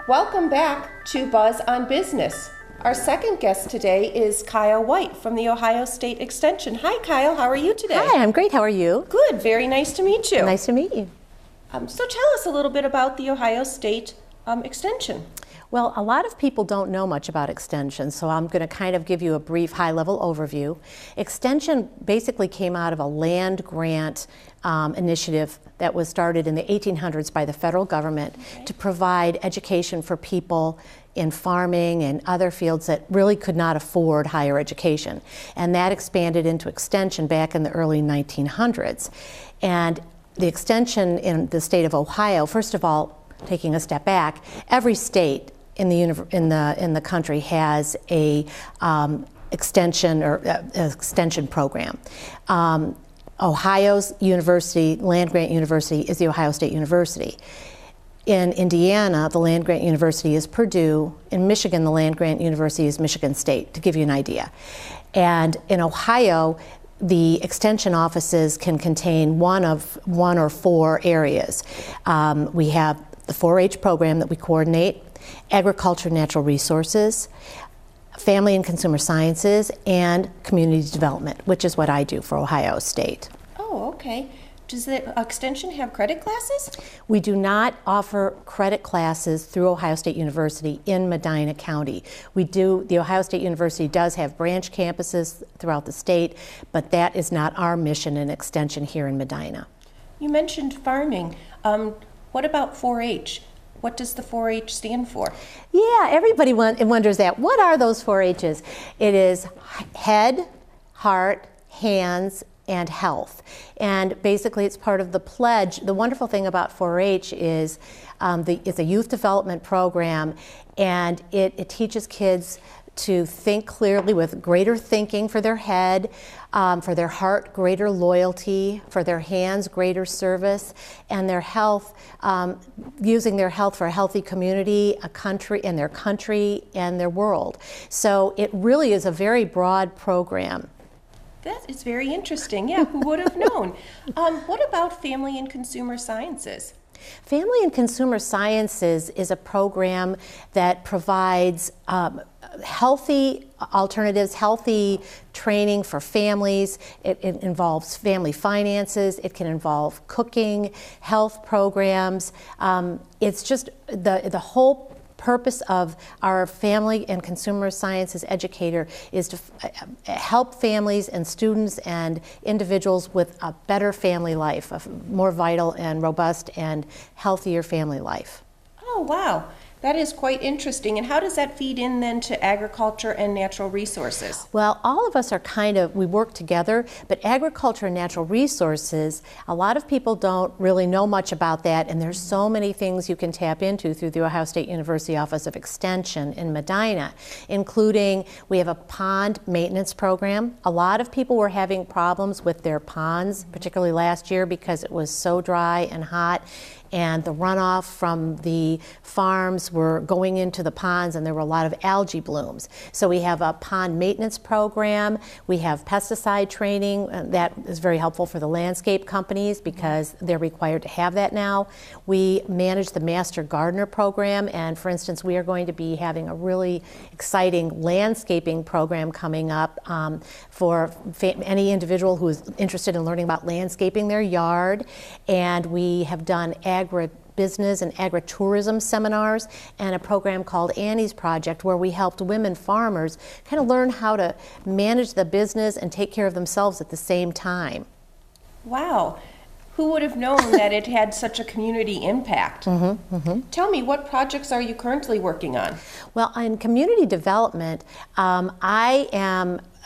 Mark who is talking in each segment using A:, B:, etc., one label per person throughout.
A: Welcome back to Buzz on Business. Our second guest today is Kyle White from the Ohio State Extension. Hi, Kyle. How are you today?
B: Hi, I'm great. How are you?
A: Good. Very nice to meet you.
B: Nice to meet you.
A: So tell us a little bit about the Ohio State Extension.
B: Well, a lot of people don't know much about Extension, so I'm going to kind of give you a brief high-level overview. Extension basically came out of a land grant initiative that was started in the 1800s by the federal government to provide education for people in farming and other fields that really could not afford higher education. And that expanded into Extension back in the early 1900s. And the Extension in the state of Ohio, first of all, taking a step back, every state in the country has a extension or extension program. Ohio's university, land grant university, is the Ohio State University. In Indiana, the land grant university is Purdue. In Michigan, the land grant university is Michigan State, to give you an idea. And in Ohio, the extension offices can contain one or four areas. We have the 4-H program that we coordinate, agriculture, natural resources, family and consumer sciences, and community development, which is what I do for Ohio State.
A: Oh, okay. Does the Extension have credit classes?
B: We do not offer credit classes through Ohio State University in Medina County. The Ohio State University does have branch campuses throughout the state, but that is not our mission in Extension here in Medina.
A: You mentioned farming. What about 4-H? What does the 4-H stand for?
B: Yeah, everybody wonders that. What are those 4-H's? It is head, heart, hands, and health. And basically it's part of the pledge. The wonderful thing about 4-H is it's a youth development program, and it teaches kids to think clearly with greater thinking for their head, for their heart, greater loyalty, for their hands, greater service, and their health, using their health for a healthy community, a country, and their country, and their world. So it really is a very broad program.
A: That is very interesting. Yeah, who would have known? What about family and consumer sciences?
B: Family and Consumer Sciences is a program that provides healthy alternatives, healthy training for families. It involves family finances. It can involve cooking, health programs. It's just the whole purpose of our Family and Consumer Sciences educator is to help families and students and individuals with a better family life, a more vital and robust and healthier family life.
A: Oh, wow. That is quite interesting. And how does that feed in then to agriculture and natural resources?
B: Well, all of us are we work together, but agriculture and natural resources, a lot of people don't really know much about that, and there's so many things you can tap into through the Ohio State University Office of Extension in Medina, including we have a pond maintenance program. A lot of people were having problems with their ponds, particularly last year because it was so dry and hot, and the runoff from the farms were going into the ponds, and there were a lot of algae blooms. So we have a pond maintenance program. We have pesticide training that is very helpful for the landscape companies because they're required to have that now. We manage the Master Gardener program, and for instance, we are going to be having a really exciting landscaping program coming up for any individual who is interested in learning about landscaping their yard. And we have done agribusiness and agritourism seminars, and a program called Annie's Project, where we helped women farmers kind of learn how to manage the business and take care of themselves at the same time.
A: Wow. Who would have known that it had such a community impact? Tell me, what projects are you currently working on?
B: Well, in community development,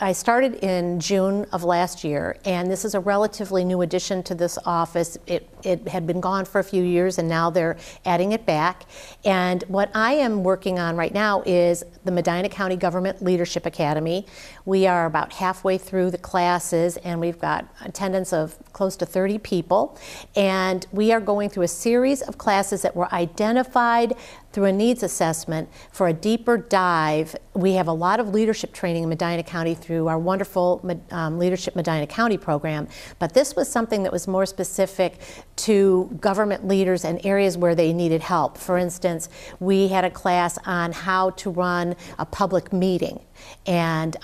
B: I started in June of last year, and this is a relatively new addition to this office. It had been gone for a few years, and now they're adding it back. And what I am working on right now is the Medina County Government Leadership Academy. We are about halfway through the classes, and we've got attendance of close to 30 people. And we are going through a series of classes that were identified through a needs assessment for a deeper dive. We have a lot of leadership training in Medina County through our wonderful Leadership Medina County program, but this was something that was more specific to government leaders and areas where they needed help. For instance, we had a class on how to run a public meeting, and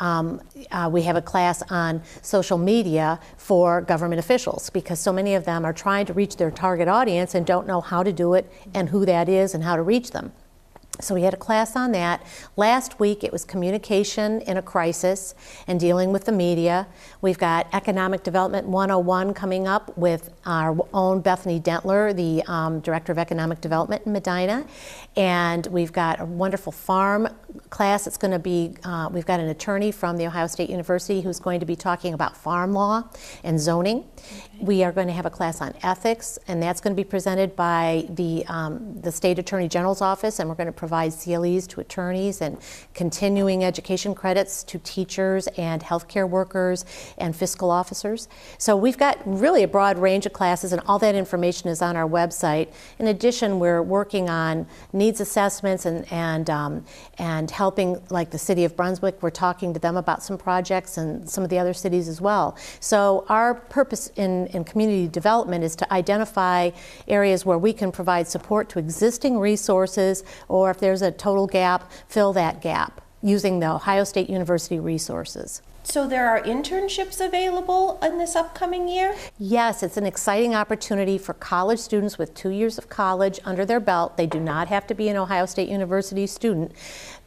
B: we have a class on social media for government officials, because so many of them are trying to reach their target audience and don't know how to do it and who that is and how to reach them. So we had a class on that. Last week it was communication in a crisis and dealing with the media. We've got Economic Development 101 coming up with our own Bethany Dentler, the Director of Economic Development in Medina. And we've got a wonderful farm class. It's going to be, we've got an attorney from the Ohio State University who's going to be talking about farm law and zoning. We are going to have a class on ethics, and that's going to be presented by the State Attorney General's office, and we're going to provide CLEs to attorneys and continuing education credits to teachers and healthcare workers and fiscal officers. So we've got really a broad range of classes, and all that information is on our website. In addition, we're working on needs assessments and helping, like the City of Brunswick. We're talking to them about some projects, and some of the other cities as well. So our purpose in community development is to identify areas where we can provide support to existing resources, or if there's a total gap, fill that gap using the Ohio State University resources.
A: So there are internships available in this upcoming year?
B: Yes, it's an exciting opportunity for college students with 2 years of college under their belt. They do not have to be an Ohio State University student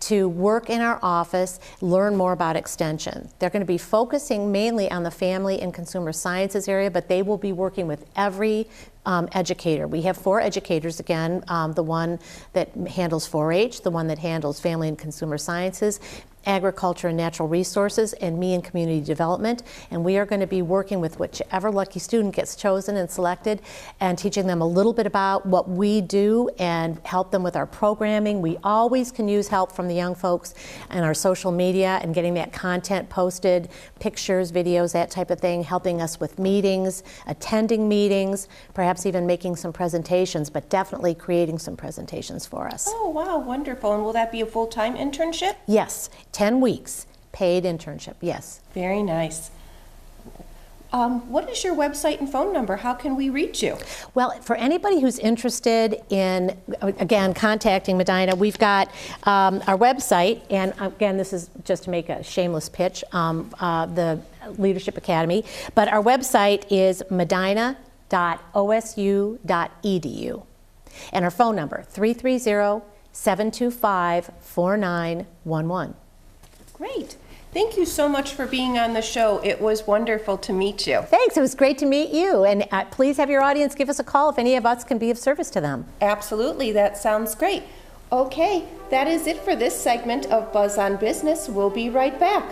B: to work in our office, learn more about extension. They're going to be focusing mainly on the family and consumer sciences area, but they will be working with every educator. We have 4 educators again, the one that handles 4-H, the one that handles family and consumer sciences, agriculture and natural resources, and me in community development. And we are going to be working with whichever lucky student gets chosen and selected, and teaching them a little bit about what we do and help them with our programming. We always can use help from the young folks and our social media and getting that content posted, pictures, videos, that type of thing, helping us with meetings, attending meetings, perhaps even making some presentations, but definitely creating some presentations for us.
A: Oh, wow, wonderful. And will that be a full-time internship?
B: Yes, 10 weeks, paid internship, yes.
A: Very nice. What is your website and phone number? How can we reach you?
B: Well, for anybody who's interested in, again, contacting Medina, we've got our website, and again, this is just to make a shameless pitch, the Leadership Academy, but our website is medina.osu.edu, and our phone number, 330-725-4911.
A: Great. Thank you so much for being on the show. It was wonderful to meet you.
B: Thanks. It was great to meet you. And please have your audience give us a call if any of us can be of service to them.
A: Absolutely. That sounds great. Okay, that is it for this segment of Buzz on Business. We'll be right back.